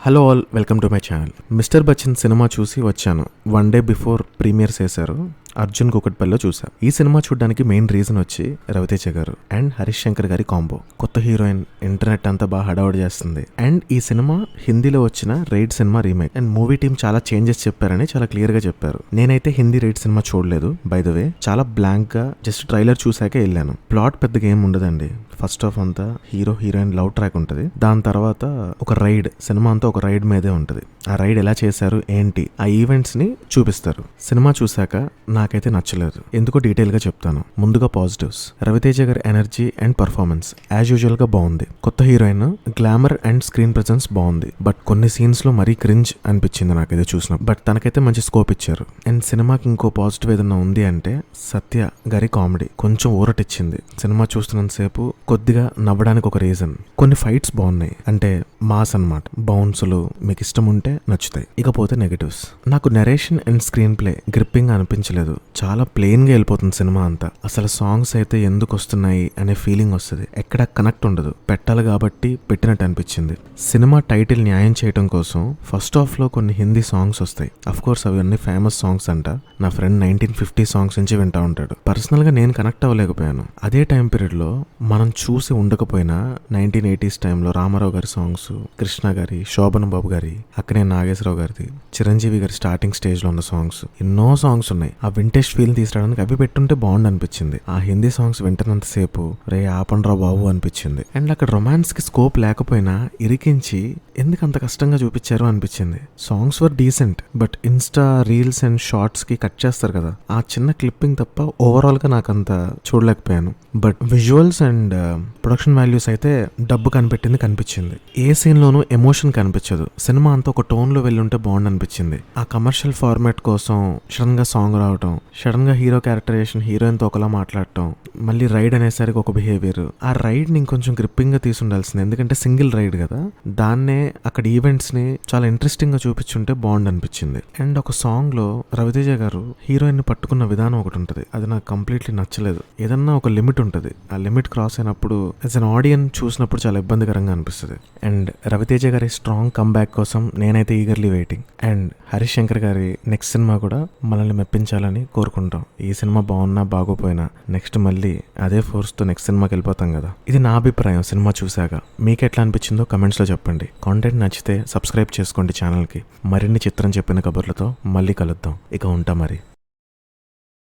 Hello all, welcome to my channel. Mister Bachchan cinema చూసి వచ్చాను. 1 day before premieres చేశారు. అర్జున్ కుకట్పల్లిలో చూసా. ఈ సినిమా చూడడానికి మెయిన్ రీజన్ వచ్చి రవితేజ గారు అండ్ హరీష్ శంకర్ గారి కాంబో. కొత్త హీరోయిన్, ఇంటర్నెట్ అంతా బాగా హడావుడి చేస్తుంది. అండ్ ఈ సినిమా హిందీలో వచ్చిన raid cinema remake. And movie team చాలా చేంజెస్ చెప్పారని చాలా క్లియర్ గా చెప్పారు. నేనైతే హిందీ రైడ్ సినిమా చూడలేదు. బై ద వే, చాలా బ్లాంక్ గా జస్ట్ ట్రైలర్ చూసాకే వెళ్ళాను. ప్లాట్ పెద్దగా ఏం ఉండదండి. ఫస్ట్ ఆఫ్ అంతా హీరో హీరోయిన్ లవ్ ట్రాక్ ఉంటుంది. దాని తర్వాత ఒక రైడ్, సినిమా అంతా ఒక రైడ్ మీదే ఉంటుంది. ఆ రైడ్ ఎలా చేశారు ఏంటి, ఆ ఈవెంట్స్ ని చూపిస్తారు. సినిమా చూసాక నాకైతే నచ్చలేదు. ఎందుకో డీటెయిల్ గా చెప్తాను. ముందుగా పాజిటివ్స్. రవితేజ గారి energy and performance as usual గా బాగుంది. కొత్త heroine, glamour and screen presence బాగుంది. బట్ కొన్ని సీన్స్ లో మరీ క్రింజ్ అనిపించింది నాకైతే చూసిన. బట్ తనకైతే మంచి స్కోప్ ఇచ్చారు. అండ్ సినిమాకి ఇంకో పాజిటివ్ ఏదన్నా ఉంది అంటే సత్య గారి కామెడీ కొంచెం ఊరటిచ్చింది. సినిమా చూస్తున్నంతసేపు కొద్దిగా నవ్వడానికి ఒక రీజన్. కొన్ని ఫైట్స్ బాగున్నాయి, అంటే మాస్ అన్నమాట. బౌన్సులు మీకు ఇష్టం ఉంటే నచ్చుతాయి. ఇకపోతే నెగటివ్స్. నాకు narration and screen play gripping అనిపించలేదు. చాలా ప్లెయిన్ గా వెళ్ళిపోతుంది సినిమా అంతా. అసలు సాంగ్స్ అయితే ఎందుకు వస్తున్నాయి అనే ఫీలింగ్ వస్తుంది. ఎక్కడ కనెక్ట్ ఉండదు. పెట్టాలి కాబట్టి పెట్టినట్టు అనిపించింది. సినిమా టైటిల్ న్యాయం చేయడం కోసం ఫస్ట్ హాఫ్ లో కొన్ని హిందీ సాంగ్స్ వస్తాయి. అఫ్ కోర్స్ అవి అన్ని ఫేమస్ సాంగ్స్ అంట. నా ఫ్రెండ్ 1950 సాంగ్స్ నుంచి వింటా ఉంటాడు. పర్సనల్ గా నేను కనెక్ట్ అవ్వలేకపోయాను. అదే టైం పీరియడ్ లో మనం చూసి ఉండకపోయినా 1980s టైంలో రామారావు గారి సాంగ్స్, కృష్ణ గారి, శోభన్ బాబు గారి, అక్కనే నాగేశ్వరరావు గారిది, చిరంజీవి గారి స్టార్టింగ్ స్టేజ్ లో ఉన్న సాంగ్స్, ఎన్నో సాంగ్స్ ఉన్నాయి. ఆ వింటేజ్ ఫీల్ తీసుకురావడానికి అవి పెట్టుంటే బాగుండు అనిపించింది. ఆ హిందీ సాంగ్స్ వింటున్నంతసేపు రే ఆపండ్రా బాబు అనిపించింది. అండ్ అక్కడ రొమాన్స్ కి స్కోప్ లేకపోయినా ఇరికించి ఎందుకు అంత కష్టంగా చూపించారు అనిపించింది. Songs were decent, but insta reels and shorts కి కట్ చేస్తారు కదా, ఆ చిన్న క్లిప్పింగ్ తప్ప ఓవరాల్ గా నాకంత చూడలేకపోయాను. But visuals and production values అయితే డబ్బు కనిపెట్టింది కనిపించింది. ఏ సీన్ లోనూ ఎమోషన్ కనిపించదు. సినిమా అంతా ఒక టోన్ లో వెళ్ళి ఉంటే బాగుండు అనిపించింది. ఆ కమర్షియల్ ఫార్మాట్ కోసం సడన్ గా సాంగ్ రావటం, సడన్ గా హీరో క్యారెక్టరేషన్ హీరోయిన్ తో ఒకలా మాట్లాడటం, మళ్ళీ రైడ్ అనేసరికి ఒక బిహేవియర్. ఆ రైడ్ ని ఇంకొంచెం గ్రిప్పింగ్ గా తీసుండాల్సింది. ఎందుకంటే సింగిల్ రైడ్ కదా, దాన్నే అక్కడ ఈవెంట్స్ ని చాలా ఇంట్రెస్టింగ్ గా చూపించుంటే బాగుండు అనిపించింది. అండ్ ఒక సాంగ్ లో రవితేజ గారు హీరోయిన్ ని పట్టుకున్న విధానం ఒకటి ఉంటుంది. అది నాకు కంప్లీట్లీ నచ్చలేదు. ఏదన్నా ఒక లిమిట్ ఉంటుంది. ఆ లిమిట్ క్రాస్ అయినప్పుడు యాజ్ అన్ ఆడియన్స్ చూసినప్పుడు చాలా ఇబ్బందికరంగా అనిపిస్తుంది. అండ్ రవితేజ గారి స్ట్రాంగ్ కమ్బ్యాక్ కోసం నేనైతే eagerly waiting. And Harish Shankar గారి నెక్స్ట్ సినిమా కూడా మనల్ని మెప్పించాలని కోరుకుంటాం. ఈ సినిమా బాగున్నా బాగోపోయినా నెక్స్ట్ మళ్ళీ అదే ఫోర్స్ తో నెక్స్ట్ సినిమాకి వెళ్ళిపోతాం కదా. ఇది నా అభిప్రాయం సినిమా చూశాక. మీకు ఎట్లా అనిపించిందో కమెంట్స్ లో చెప్పండి. కాంటెంట్ నచ్చితే సబ్స్క్రైబ్ చేసుకోండి ఛానల్ కి. మరిన్ని చిత్రం చెప్పిన కబుర్లతో మళ్ళీ కలుద్దాం. ఇక ఉంటా మరి.